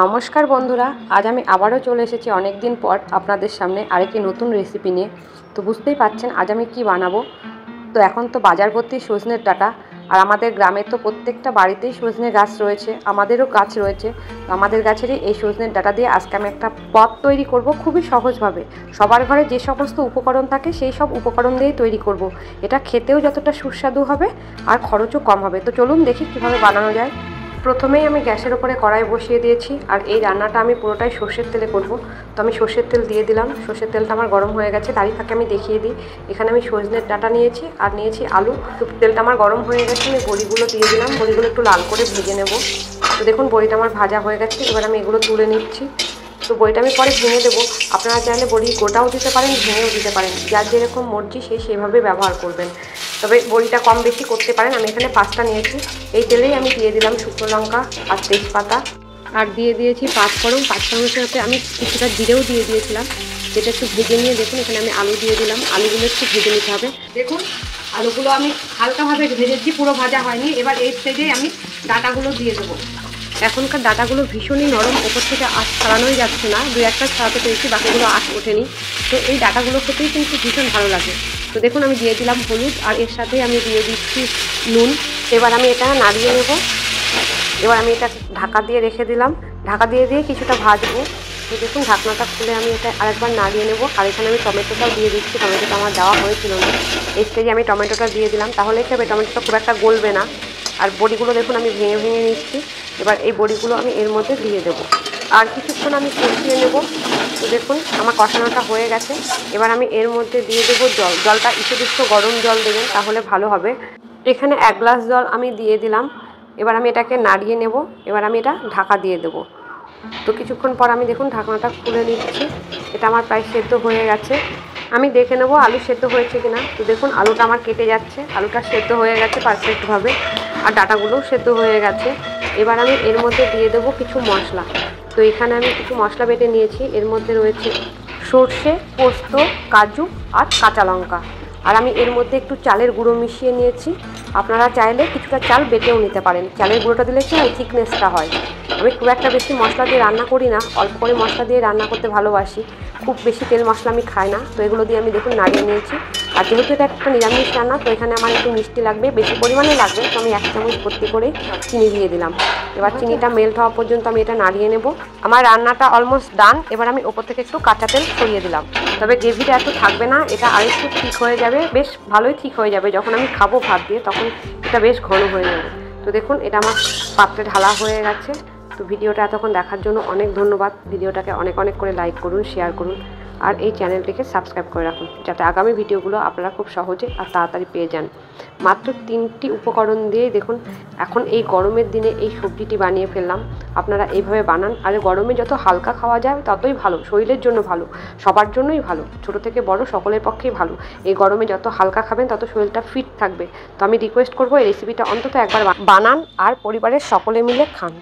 নমস্কার বন্ধুরা, আজ আমি আবারও চলে এসেছি অনেক দিন পর আপনাদের সামনে আরেকটি নতুন রেসিপি নিয়ে। তো বুঝতেই পারছেন আজ আমি কি বানাবো। তো এখন তো বাজার ভর্তি সজনের ডাঁটা, আর আমাদের গ্রামে তো প্রত্যেকটা বাড়িতেই সজনে গাছ রয়েছে, আমাদেরও গাছ রয়েছে। তো আমাদের গাছেরই এই সজনের ডাঁটা দিয়ে আজকে আমি একটা পদ তৈরি করব খুবই সহজভাবে। সবার ঘরে যে সমস্ত উপকরণ থাকে সেই সব উপকরণ দিয়েই তৈরি করব। এটা খেতেও যতটা সুস্বাদু হবে আর খরচও কম হবে। তো চলুন দেখি কীভাবে বানানো যায়। প্রথমেই আমি গ্যাসের ওপরে কড়াই বসিয়ে দিয়েছি, আর এই রান্নাটা আমি পুরোটাই সর্ষের তেলে করব। তো আমি সর্ষের তেল দিয়ে দিলাম। সর্ষের তেলটা আমার গরম হয়ে গেছে, তারই ফাঁকে আমি দেখিয়ে দিই এখানে আমি সজনের ডাঁটা নিয়েছি আর নিয়েছি আলু। তো তেলটা আমার গরম হয়ে গেছে, আমি বড়িগুলো দিয়ে দিলাম। বড়িগুলো একটু লাল করে ভেজে নেব। তো দেখুন বড়িটা আমার ভাজা হয়ে গেছে, এবার আমি এগুলো তুলে নিচ্ছি। তো বড়িটা আমি পরে ভেঙে দেবো, আপনারা চাইলে বড়ি গোটাও দিতে পারেন, ভেঙেও দিতে পারেন, যার যেরকম মর্জি সেইভাবে ব্যবহার করবেন। তবে বড়িটা কম বেশি করতে পারেন। আমি এখানে 5টা নিয়েছি। এই তেলেই আমি দিয়ে দিলাম শুকনো লঙ্কা আর তেজপাতা, আর দিয়ে দিয়েছি পাঁচফোড়ন। পাঁচফোড়নের সাথে আমি কিছুটা জিরেও দিয়ে দিয়েছিলাম, যেটা একটু ভেজে নিয়ে দেখুন এখানে আমি আলু দিয়ে দিলাম। আলুগুলো একটু ভেজে নিতে হবে। দেখুন আলুগুলো আমি হালকাভাবে ভেজেছি, পুরো ভাজা হয়নি। এবার এই স্টেজেই আমি ডাঁটাগুলো দিয়ে দেবো। এখনকার ডাঁটাগুলো ভীষণই নরম, ওপর থেকে আঁশ ছাড়ানোই যাচ্ছে না, দু একটা ছাড়াতে পেরেছি, বাকিগুলো আঁশ ওঠেনি। তো এই ডাঁটাগুলো খেতেই কিন্তু ভীষণ ভালো লাগে। তো দেখুন আমি দিয়ে দিলাম হলুদ, আর এর সাথে আমি দিয়ে দিচ্ছি নুন। এবার আমি এটা নাড়িয়ে নেব। এবার আমি এটা ঢাকা দিয়ে রেখে দিলাম। ঢাকা দিয়ে কিছুটা ভাজবো। তো দেখুন ঢাকনাটা খুলে আমি এটা আরেকবার নাড়িয়ে নেব। আর এখানে আমি টমেটোটাও দিয়ে দিচ্ছি, টমেটোটা আমার দেওয়া হয়েছিল না। এই স্টেজে আমি টমেটোটা দিয়ে দিলাম, তাহলে কি হবে টমেটোটা খুব একটা গলবে না। আর বড়িগুলো দেখুন আমি ভেঙে ভেঙে নিচ্ছি। এবার এই বড়িগুলো আমি এর মধ্যে দিয়ে দেবো, আর কিছুক্ষণ আমি কষিয়ে নেব। তো দেখুন আমার কষানোটা হয়ে গেছে। এবার আমি এর মধ্যে দিয়ে দেবো জল। জলটা ইসুদুষ্ট গরম জল দেবেন, তাহলে ভালো হবে। এখানে 1 গ্লাস জল আমি দিয়ে দিলাম। এবার আমি এটাকে নাড়িয়ে নেব। এবার আমি এটা ঢাকা দিয়ে দেবো। তো কিছুক্ষণ পর আমি দেখুন ঢাকনাটা খুলে নিচ্ছি। এটা আমার প্রায় সেদ্ধ হয়ে গেছে। আমি দেখে নেব আলু সেদ্ধ হয়েছে কিনা। তো দেখুন আলুটা আমার কেটে যাচ্ছে, আলুটা সেদ্ধ হয়ে গেছে পারফেক্টভাবে, আর ডাঁটাগুলোও সেদ্ধ হয়ে গেছে। এবার আমি এর মধ্যে দিয়ে দেবো কিছু মশলা। তো এখানে আমি কিছু মশলা বেটে নিয়েছি। এর মধ্যে রয়েছে সর্ষে, পোস্ত, কাজু আর কাঁচা লঙ্কা। আর আমি এর মধ্যে একটু চালের গুঁড়ো মিশিয়ে নিয়েছি। আপনারা চাইলে কিছুটা চাল বেটেও নিতে পারেন। চালের গুঁড়োটা দিলে কি হয়, থিকনেসটা হয়। আমি খুব একটা বেশি মশলা দিয়ে রান্না করি না, অল্প করে মশলা দিয়ে রান্না করতে ভালোবাসি। খুব বেশি তেল মশলা আমি খাই না। তো এগুলো দিয়ে আমি দেখুন নাড়িয়ে নিয়েছি। আর যেহেতু এটা একটা নিরামিষ রান্না, তো এখানে আমার একটু মিষ্টি লাগবে, বেশি পরিমাণে লাগবে। তো আমি 1 চামচ ভর্তি করে চিনি দিয়ে দিলাম। এবার চিনিটা মেল্ট হওয়া পর্যন্ত আমি এটা নাড়িয়ে নেব। আমার রান্নাটা অলমোস্ট ডান। এবার আমি ওপর থেকে একটু কাঁচা তেল ছড়িয়ে দিলাম। তবে গ্রেভিটা এত থাকবে না, এটা আরেকটু ঠিক হয়ে যাবে, বেশ ভালোই ঠিক হয়ে যাবে। যখন আমি খাবো ভাত দিয়ে তখন এটা বেশ ঘন হয়ে যাবে। তো দেখুন এটা আমার পাত্রে ঢালা হয়ে গেছে। তো ভিডিওটা এতক্ষণ দেখার জন্য অনেক ধন্যবাদ। ভিডিওটাকে অনেক অনেক করে লাইক করুন, শেয়ার করুন, আর এই চ্যানেলটিকে সাবস্ক্রাইব করে রাখুন, যাতে আগামী ভিডিওগুলো আপনারা খুব সহজে আর তাড়াতাড়ি পেয়ে যান। মাত্র 3টি উপকরণ দিয়েই দেখুন এখন এই গরমের দিনে এই সবজিটি বানিয়ে ফেললাম। আপনারা এইভাবে বানান। আর গরমে যত হালকা খাওয়া যায় ততই ভালো, শরীরের জন্য ভালো, সবার জন্যই ভালো, ছোট থেকে বড় সকলের পক্ষেই ভালো। এই গরমে যত হালকা খাবেন তত শরীরটা ফিট থাকবে। তো আমি রিকোয়েস্ট করবো এই রেসিপিটা অন্তত একবার বানান আর পরিবারের সকলে মিলে খান।